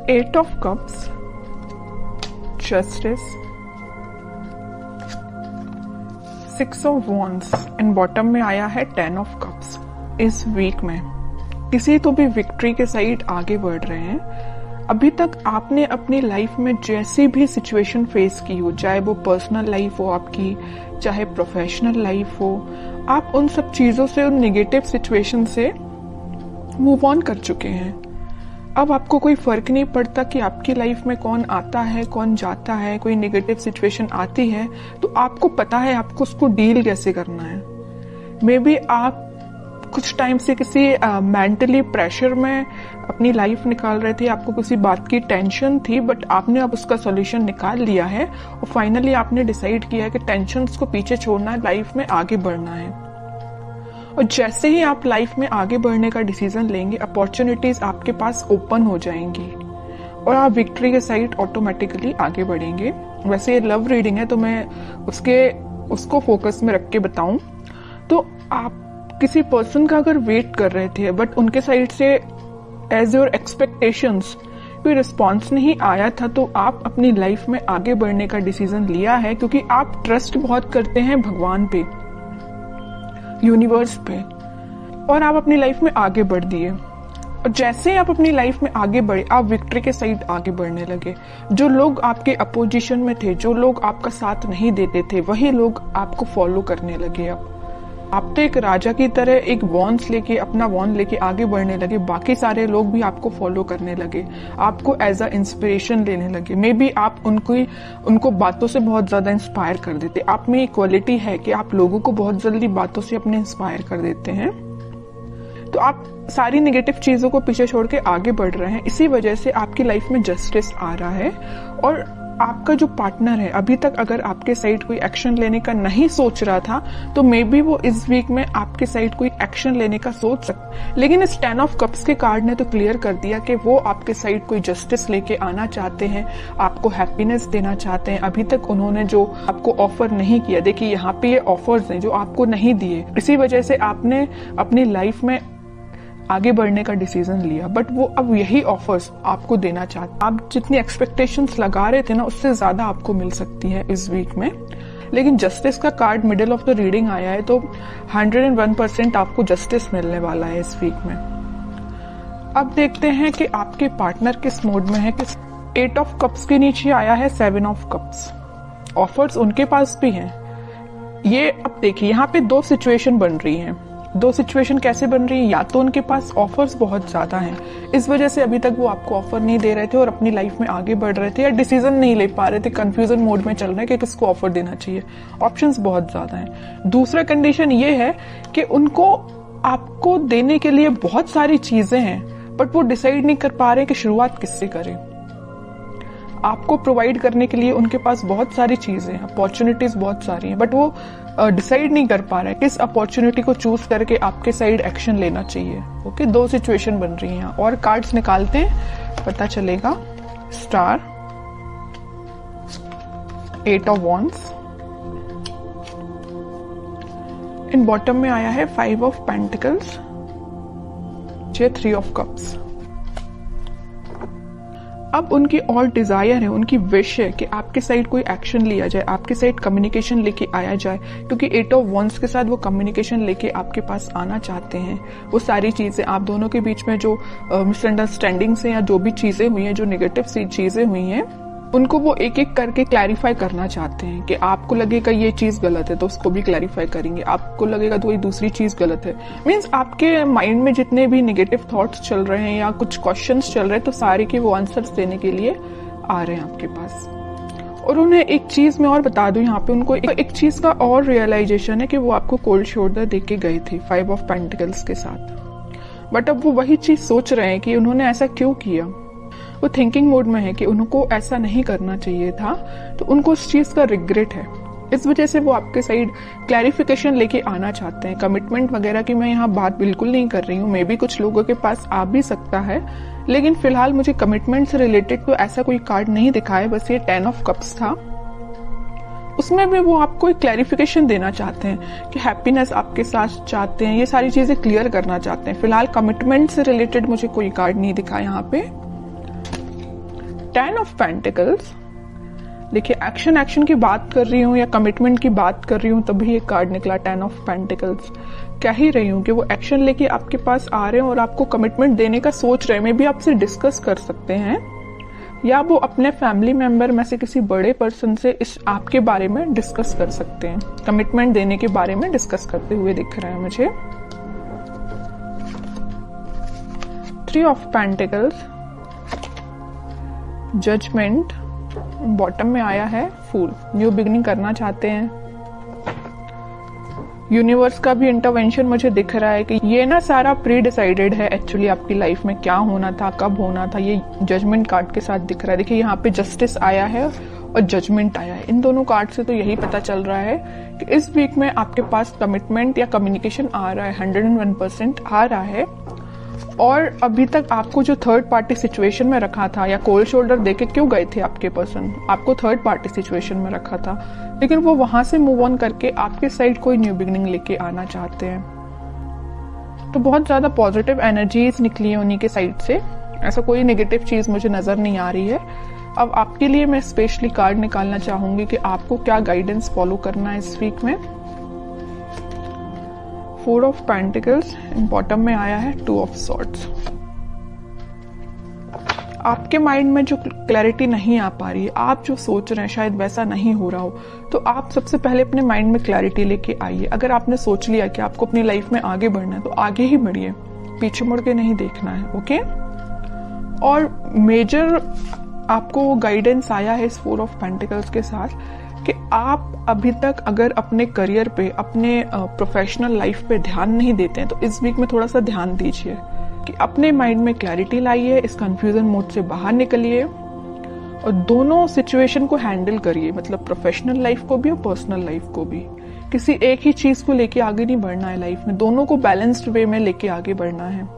8 of Cups, Justice, 6 of Wands and bottom में आया है 10 of Cups। इस वीक में किसी तो भी विक्ट्री के साइड आगे बढ़ रहे हैं। अभी तक आपने अपनी लाइफ में जैसी भी सिचुएशन फेस की हो, चाहे वो पर्सनल लाइफ हो आपकी, चाहे प्रोफेशनल लाइफ हो, आप उन सब चीजों से, उन नेगेटिव सिचुएशन से मूव ऑन कर चुके हैं। अब आपको कोई फर्क नहीं पड़ता कि आपकी लाइफ में कौन आता है, कौन जाता है। कोई नेगेटिव सिचुएशन आती है तो आपको पता है आपको उसको डील कैसे करना है। मे बी आप कुछ टाइम से किसी मेंटली प्रेशर में अपनी लाइफ निकाल रहे थे, आपको किसी बात की टेंशन थी, बट आपने अब उसका सॉल्यूशन निकाल लिया है और फाइनली आपने डिसाइड किया है कि टेंशन्स को पीछे छोड़ना है, लाइफ में आगे बढ़ना है। और जैसे ही आप लाइफ में आगे बढ़ने का डिसीजन लेंगे, अपॉर्चुनिटीज आपके पास ओपन हो जाएंगी और आप विक्ट्री के साइड ऑटोमेटिकली आगे बढ़ेंगे। वैसे ये लव रीडिंग है तो मैं उसको फोकस में रख के बताऊं तो आप किसी पर्सन का अगर वेट कर रहे थे बट उनके साइड से एज योर एक्सपेक्टेशंस कोई रिस्पॉन्स नहीं आया था, तो आप अपनी लाइफ में आगे बढ़ने का डिसीजन लिया है क्योंकि आप ट्रस्ट बहुत करते हैं भगवान पे, यूनिवर्स पे, और आप अपनी लाइफ में आगे बढ़ दिए। और जैसे ही आप अपनी लाइफ में आगे बढ़े, आप विक्ट्री के साइड आगे बढ़ने लगे। जो लोग आपके अपोजिशन में थे, जो लोग आपका साथ नहीं देते थे, वही लोग आपको फॉलो करने लगे। अब आप तो एक राजा की तरह एक वॉन्स लेके, अपना वॉन्ड लेके आगे बढ़ने लगे। बाकी सारे लोग भी आपको फॉलो करने लगे, आपको एज अ इंस्पिरेशन लेने लगे। मे बी आप उनको बातों से बहुत ज्यादा इंस्पायर कर देते। आप में एक क्वालिटी है कि आप लोगों को बहुत जल्दी बातों से अपने इंस्पायर कर देते हैं। तो आप सारी नेगेटिव चीजों को पीछे छोड़ के आगे बढ़ रहे हैं। इसी वजह से आपकी लाइफ में जस्टिस आ रहा है। और आपका जो पार्टनर है, अभी तक अगर आपके साइड कोई एक्शन लेने का नहीं सोच रहा था तो मे बी वो इस वीक में आपके साइड कोई एक्शन लेने का सोच सकता। लेकिन इस 10 ऑफ कप्स के कार्ड ने तो क्लियर कर दिया कि वो आपके साइड कोई जस्टिस लेके आना चाहते हैं, आपको हैप्पीनेस देना चाहते हैं। अभी तक उन्होंने जो आपको ऑफर नहीं किया, देखिए यहाँ पे ये ऑफर्स हैं जो आपको नहीं दिए, इसी वजह से आपने अपनी लाइफ में आगे बढ़ने का डिसीजन लिया, बट वो अब यही ऑफर्स आपको देना चाहते। आप जितनी एक्सपेक्टेशंस लगा रहे थे ना, उससे ज्यादा आपको मिल सकती है इस वीक में। लेकिन जस्टिस का card middle of the reading आया है तो 101% आपको जस्टिस मिलने वाला है इस वीक में। अब देखते हैं कि आपके पार्टनर किस मोड में है। 8 ऑफ कप्स के नीचे आया है 7 ऑफ कप्स। ऑफर्स उनके पास भी हैं। ये अब देखिए यहाँ पे दो सिचुएशन बन रही हैं। दो सिचुएशन कैसे बन रही है? या तो उनके पास ऑफर्स बहुत ज्यादा हैं, इस वजह से अभी तक वो आपको ऑफर नहीं दे रहे थे और अपनी लाइफ में आगे बढ़ रहे थे, या डिसीजन नहीं ले पा रहे थे, कंफ्यूजन मोड में चल रहे हैं कि किसको ऑफर देना चाहिए। ऑप्शंस बहुत ज्यादा हैं। दूसरा कंडीशन ये है कि उनको आपको देने के लिए बहुत सारी चीजें हैं, बट वो डिसाइड नहीं कर पा रहे कि शुरुआत किससे करें। आपको प्रोवाइड करने के लिए उनके पास बहुत सारी चीजें हैं, अपॉर्चुनिटीज बहुत सारी हैं, बट वो डिसाइड नहीं कर पा रहे किस अपॉर्चुनिटी को चूज करके आपके साइड एक्शन लेना चाहिए। ओके, दो सिचुएशन बन रही हैं। और कार्ड्स निकालते हैं, पता चलेगा। Star, 8 of wands, in bottom में आया है 5 ऑफ पेंटिकल्स, 3 ऑफ कप्स। अब उनकी और डिजायर है, उनकी विश है कि आपके साइड कोई एक्शन लिया जाए, आपके साइड कम्युनिकेशन लेके आया जाए, क्योंकि 8 ऑफ वॉन्ड्स के साथ वो कम्युनिकेशन लेके आपके पास आना चाहते हैं। वो सारी चीजें, आप दोनों के बीच में जो मिसअंडरस्टैंडिंग्स हैं या जो भी चीजें हुई हैं, जो नेगेटिव चीजें हुई हैं, उनको वो एक एक करके क्लैरिफाई करना चाहते हैं। कि आपको लगेगा ये चीज गलत है तो उसको भी क्लैरिफाई करेंगे, आपको लगेगा तो ये दूसरी चीज गलत है। मीन्स आपके माइंड में जितने भी नेगेटिव थॉट्स चल रहे हैं या कुछ क्वेश्चंस चल रहे हैं, तो सारे के वो आंसर्स देने के लिए आ रहे हैं आपके पास। और उन्हें एक चीज मैं और बता दूं, यहाँ पे उनको एक चीज का और रियलाइजेशन है कि वो आपको कोल्ड शोल्डर दे के गए थे 5 ऑफ पेंटिकल्स के साथ, बट अब वो वही चीज सोच रहे हैं कि उन्होंने ऐसा क्यों किया। वो थिंकिंग मोड में है कि उनको ऐसा नहीं करना चाहिए था, तो उनको उस चीज का रिग्रेट है। इस वजह से वो आपके साइड क्लैरिफिकेशन लेके आना चाहते हैं। कमिटमेंट वगैरह की मैं यहाँ बात बिल्कुल नहीं कर रही हूँ, मे बी कुछ लोगों के पास आ भी सकता है, लेकिन फिलहाल मुझे कमिटमेंट से रिलेटेड तो ऐसा कोई कार्ड नहीं दिखा है। बस ये 10 ऑफ कप्स था, उसमें भी वो आपको एक क्लैरिफिकेशन देना चाहते हैं कि हैप्पीनेस आपके साथ चाहते हैं, ये सारी चीजें क्लियर करना चाहते हैं। फिलहाल कमिटमेंट से रिलेटेड मुझे कोई कार्ड नहीं दिखा यहाँ पे। 10 ऑफ पेंटिकल्स, देखिए एक्शन की बात कर रही हूँ या कमिटमेंट की बात कर रही हूँ, तभी ये कार्ड निकला 10 ऑफ पेंटिकल्स। कह ही रही हूँ कि वो एक्शन लेके आपके पास आ रहे हैं और आपको कमिटमेंट देने का सोच रहे हैं। मे बी आपसे डिस्कस कर सकते हैं या वो अपने फैमिली मेंबर में से किसी बड़े पर्सन से इस आपके बारे में डिस्कस कर सकते हैं। कमिटमेंट देने के बारे में डिस्कस करते हुए दिख रहा है मुझे। 3 ऑफ पेंटिकल्स, जजमेंट, बॉटम में आया है फूल। न्यू बिगनिंग करना चाहते हैं। यूनिवर्स का भी इंटरवेंशन मुझे दिख रहा है कि ये ना सारा प्री डिसाइडेड है एक्चुअली आपकी लाइफ में क्या होना था, कब होना था। ये जजमेंट कार्ड के साथ दिख रहा है। देखिए यहाँ पे जस्टिस आया है और जजमेंट आया है। इन दोनों कार्ड से तो यही पता चल रहा है कि इस वीक में आपके पास कमिटमेंट या कम्युनिकेशन आ रहा है, 101% आ रहा है। और अभी तक आपको जो थर्ड पार्टी सिचुएशन में रखा था या कोल्ड शोल्डर देके क्यों गए थे आपके पर्सन, आपको थर्ड पार्टी सिचुएशन में रखा था, लेकिन वो वहां से मूव ऑन करके आपके साइड कोई न्यू बिगनिंग लेके आना चाहते हैं। तो बहुत ज्यादा पॉजिटिव एनर्जीज निकली है उन्हीं के साइड से। ऐसा कोई नेगेटिव चीज मुझे नजर नहीं आ रही है। अब आपके लिए मैं स्पेशली कार्ड निकालना चाहूंगी कि आपको क्या गाइडेंस फॉलो करना है इस वीक में। 4 ऑफ पेंटिकल्स, बॉटम में आया है 2 ऑफ सॉर्ड्स। आपके माइंड में जो क्लैरिटी नहीं आ पा रही है, आप जो सोच रहे हैं शायद वैसा नहीं हो रहा हो, तो आप सबसे पहले अपने माइंड में क्लैरिटी लेके आइए। अगर आपने सोच लिया कि आपको अपनी लाइफ में आगे बढ़ना है तो आगे ही बढ़िए, पीछे मुड़ के नहीं देखना है। ओके। और मेजर आपको गाइडेंस आया है इस 4 ऑफ पेंटिकल्स के साथ कि आप अभी तक अगर अपने करियर पे, अपने प्रोफेशनल लाइफ पे ध्यान नहीं देते हैं तो इस वीक में थोड़ा सा ध्यान दीजिए कि अपने माइंड में क्लैरिटी लाइए, इस कंफ्यूजन मोड से बाहर निकलिए और दोनों सिचुएशन को हैंडल करिए, मतलब प्रोफेशनल लाइफ को भी और पर्सनल लाइफ को भी। किसी एक ही चीज को लेके आगे नहीं बढ़ना है लाइफ में, दोनों को बैलेंस्ड वे में लेके आगे बढ़ना है।